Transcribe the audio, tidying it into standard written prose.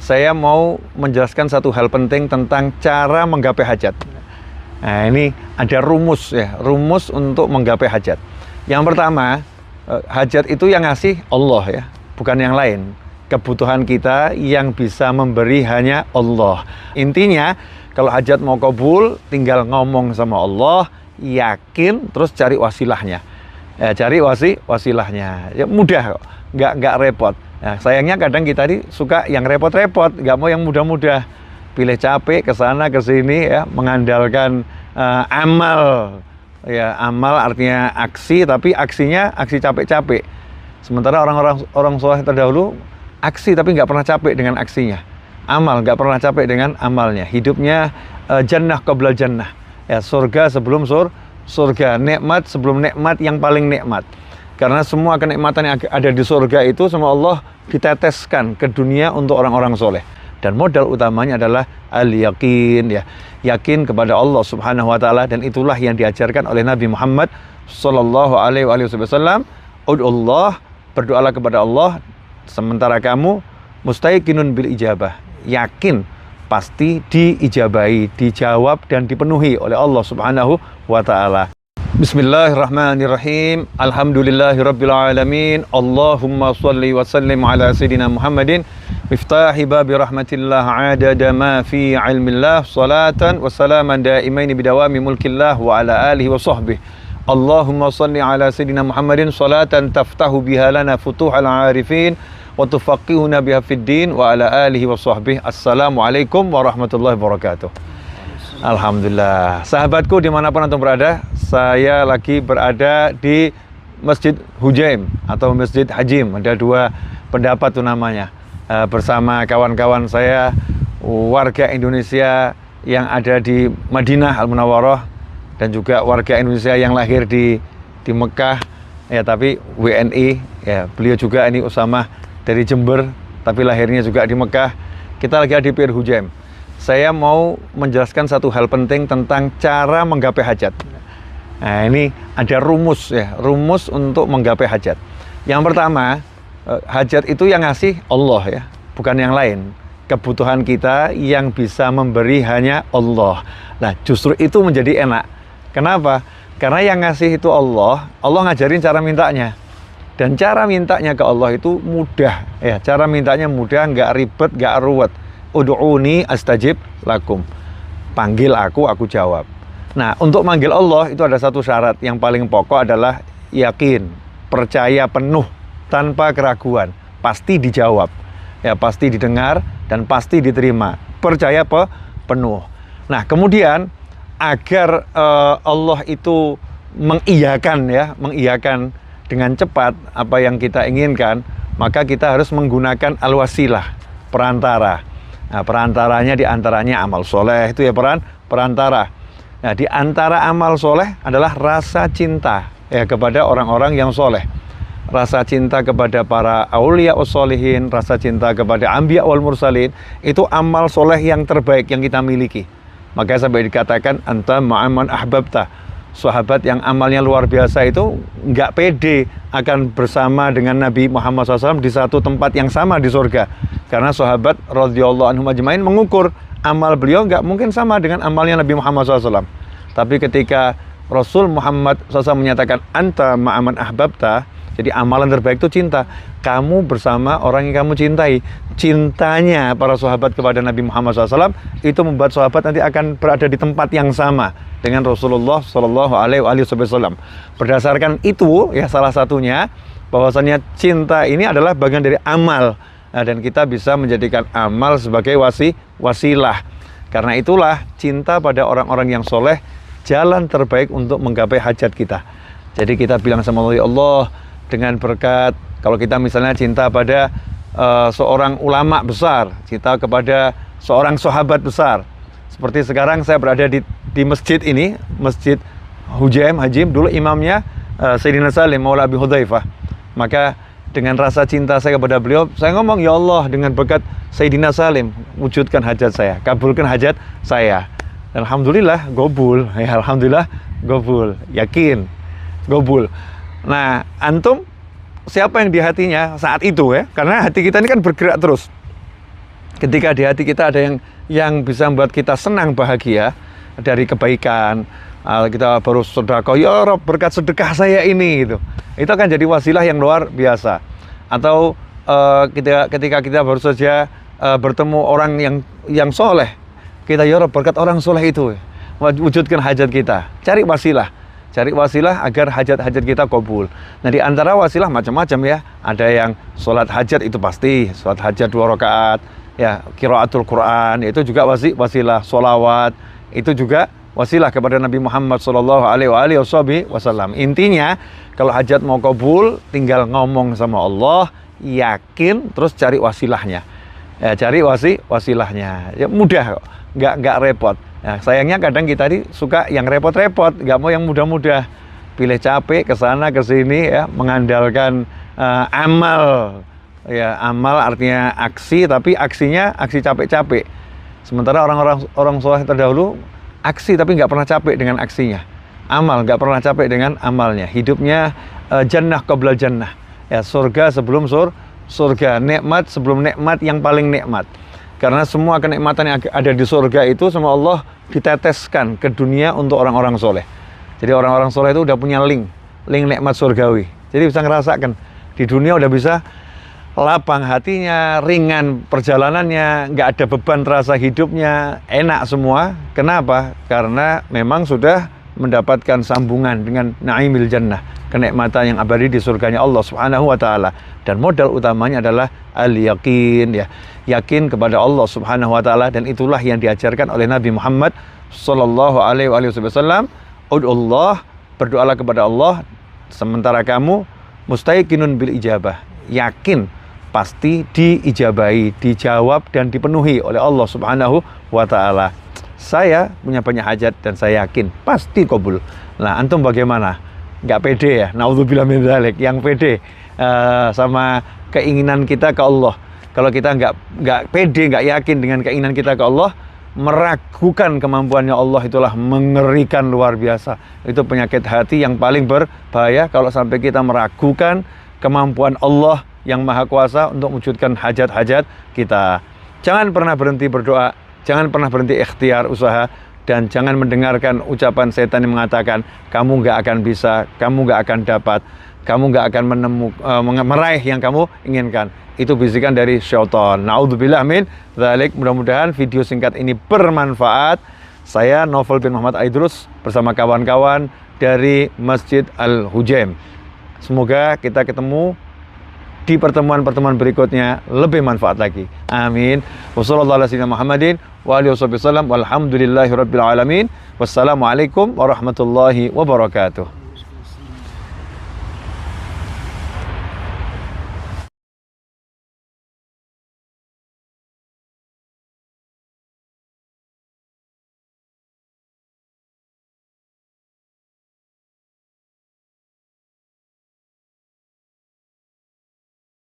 saya mau menjelaskan satu hal penting tentang cara menggapai hajat. Nah, ini ada rumus ya, rumus untuk menggapai hajat. Yang pertama, hajat itu yang ngasih Allah ya, bukan yang lain. Kebutuhan kita yang bisa memberi hanya Allah. Intinya, kalau hajat mau kabul, tinggal ngomong sama Allah, yakin, terus cari wasilahnya. Ya, cari wasilahnya. Ya, mudah kok, nggak repot. Nah, sayangnya kadang kita ini suka yang repot-repot, nggak mau yang mudah-mudah. Pilih capek ke sana ke sini ya, mengandalkan amal. Ya, amal artinya aksi, tapi aksinya aksi capek-capek. Sementara orang soleh terdahulu aksi tapi nggak pernah capek dengan aksinya. Amal nggak pernah capek dengan amalnya. Hidupnya jannah qabla jannah. Ya, surga sebelum surga, nikmat sebelum nikmat yang paling nikmat. Karena semua kenikmatan yang ada di surga itu sama Allah diteteskan ke dunia untuk orang-orang soleh. Dan modal utamanya adalah al-yakin ya. Yakin kepada Allah Subhanahu wa taala, dan itulah yang diajarkan oleh Nabi Muhammad sallallahu alaihi wasallam. Ud'ullah, berdoalah kepada Allah sementara kamu mustaiqinun bil ijabah. Yakin pasti diijabahi, dijawab dan dipenuhi oleh Allah Subhanahu wa taala. Bismillahirrahmanirrahim. Alhamdulillahirabbil alamin. Allahumma shalli wa sallim ala sayidina Muhammadin miftahi babi rahmatillah adada ma fi ilmillah, salatan wa salaman daimaini bidawami mulkillah wa ala alihi wa sahbihi. Allahumma shalli ala sayidina Muhammadin salatan taftahu biha lana futuhal arifin wa tufaqihuna biha fid din wa ala alihi wa sahbihi. Assalamualaikum warahmatullahi wabarakatuh. Alhamdulillah. Sahabatku dimanapun antum berada, saya lagi berada di Masjid Hujaim atau Masjid Hajim. Ada dua pendapat tuh namanya. Bersama kawan-kawan saya, warga Indonesia yang ada di Madinah Al-Munawwarah, dan juga warga Indonesia yang lahir di Mekah. Ya, tapi WNI. Ya, beliau juga ini Usamah dari Jember, tapi lahirnya juga di Mekah. Kita lagi di Pir Hujaim. Saya mau menjelaskan satu hal penting tentang cara menggapai hajat. Nah, ini ada rumus ya, rumus untuk menggapai hajat. Yang pertama, hajat itu yang ngasih Allah ya, bukan yang lain. Kebutuhan kita yang bisa memberi hanya Allah. Nah, justru itu menjadi enak. Kenapa? Karena yang ngasih itu Allah, Allah ngajarin cara mintanya. Dan cara mintanya ke Allah itu mudah ya, cara mintanya mudah, nggak ribet, nggak ruwet. Ud'uni astajib lakum. Panggil aku jawab. Nah, untuk manggil Allah itu ada satu syarat yang paling pokok adalah yakin, percaya penuh tanpa keraguan, pasti dijawab. Ya, pasti didengar dan pasti diterima. Percaya penuh. Nah, kemudian agar Allah itu mengiyakan dengan cepat apa yang kita inginkan, maka kita harus menggunakan al-wasilah, perantara. Nah, perantaranya diantaranya amal soleh, itu ya perantara. Nah, di antara amal soleh adalah rasa cinta ya kepada orang-orang yang soleh. Rasa cinta kepada para aulia wassolihin, rasa cinta kepada anbiya wal mursalin, itu amal soleh yang terbaik yang kita miliki. Makanya sampai dikatakan anta ma'aman ahbabta. Sahabat yang amalnya luar biasa itu nggak pede akan bersama dengan Nabi Muhammad SAW di satu tempat yang sama di surga. Karena sahabat radhiyallahu anhum ajmain mengukur amal beliau nggak mungkin sama dengan amalnya Nabi Muhammad SAW. Tapi ketika Rasul Muhammad SAW menyatakan anta ma'aman ahbabta, jadi amalan terbaik itu cinta. Kamu bersama orang yang kamu cintai. Cintanya para sahabat kepada Nabi Muhammad SAW itu membuat sahabat nanti akan berada di tempat yang sama dengan Rasulullah Shallallahu Alaihi Wasallam. Berdasarkan itu, ya salah satunya bahwasannya cinta ini adalah bagian dari amal. Nah, dan kita bisa menjadikan amal sebagai wasilah. Karena itulah cinta pada orang-orang yang soleh jalan terbaik untuk menggapai hajat kita. Jadi kita bilang sama Allah, dengan berkat, kalau kita misalnya cinta pada seorang ulama besar, cinta kepada seorang sahabat besar. Seperti sekarang saya berada di masjid ini, Masjid Hujaim Hajim, dulu imamnya Sayyidina Salim Maula Abi Hudzaifah. Maka dengan rasa cinta saya kepada beliau, saya ngomong, ya Allah, dengan berkat Sayyidina Salim, wujudkan hajat saya, kabulkan hajat saya. Dan alhamdulillah gobul, ya alhamdulillah gobul, yakin gobul. Nah, antum siapa yang di hatinya saat itu ya? Karena hati kita ini kan bergerak terus. Ketika di hati kita ada yang bisa membuat kita senang, bahagia dari kebaikan, kita baru sedekah, ya Rob berkat sedekah saya ini, gitu. Itu akan jadi wasilah yang luar biasa. Atau ketika kita baru saja bertemu orang yang soleh, kita ya Rob berkat orang soleh itu wujudkan hajat kita. Cari wasilah agar hajat-hajat kita kabul. Nah, di antara wasilah macam-macam ya. Ada yang sholat hajat, itu pasti sholat hajat 2 rakaat, ya, qiraatul Quran, itu juga wasilah. Sholawat itu juga wasilah kepada Nabi Muhammad SAW. Intinya kalau hajat mau kabul, tinggal ngomong sama Allah, yakin, terus cari wasilahnya. Ya, cari wasilahnya. Ya, mudah kok, nggak repot. Nah, sayangnya kadang kita suka yang repot-repot, nggak mau yang mudah-mudah. Pilih capek kesana kesini, ya, mengandalkan amal. Ya, amal artinya aksi, tapi aksinya aksi capek-capek. Sementara orang soleh terdahulu aksi tapi nggak pernah capek dengan aksinya. Amal nggak pernah capek dengan amalnya. Hidupnya jannah qabla jannah. Ya, surga sebelum surga, nikmat sebelum nikmat yang paling nikmat. Karena semua kenikmatan yang ada di surga itu sama Allah diteteskan ke dunia untuk orang-orang soleh. Jadi orang-orang soleh itu udah punya link nikmat surgawi. Jadi bisa ngerasakan di dunia, udah bisa lapang hatinya, ringan perjalanannya, nggak ada beban terasa hidupnya, enak semua. Kenapa? Karena memang sudah mendapatkan sambungan dengan naimil jannah, kenikmatan yang abadi di surganya Allah Subhanahu wa taala. Dan modal utamanya adalah al-yaqin, ya. Yakin kepada Allah Subhanahu wa taala, dan itulah yang diajarkan oleh Nabi Muhammad sallallahu alaihi wasallam. Ud'ullah, berdoalah kepada Allah sementara kamu mustaiqinun bil ijabah, yakin pasti diijabahi, dijawab dan dipenuhi oleh Allah Subhanahu wa taala. Saya punya banyak hajat dan saya yakin pasti kabul. Nah, antum bagaimana? Nggak pede ya? Naudzubillah min dzalik. Yang pede sama keinginan kita ke Allah. Kalau kita nggak pede, nggak yakin dengan keinginan kita ke Allah, meragukan kemampuannya Allah, itulah mengerikan luar biasa. Itu penyakit hati yang paling berbahaya kalau sampai kita meragukan kemampuan Allah yang Maha Kuasa untuk mewujudkan hajat-hajat kita. Jangan pernah berhenti berdoa, jangan pernah berhenti ikhtiar usaha, dan jangan mendengarkan ucapan setan yang mengatakan kamu nggak akan bisa, kamu nggak akan dapat, kamu nggak akan meraih yang kamu inginkan. Itu bisikan dari syaitan. Naudzubillah min dzalik. Mudah-mudahan video singkat ini bermanfaat. Saya Novel bin Muhammad Aidrus bersama kawan-kawan dari Masjid Al-Hujaim. Semoga kita ketemu di pertemuan-pertemuan berikutnya lebih manfaat lagi. Amin. Wassalamualaikum warahmatullahi wabarakatuh.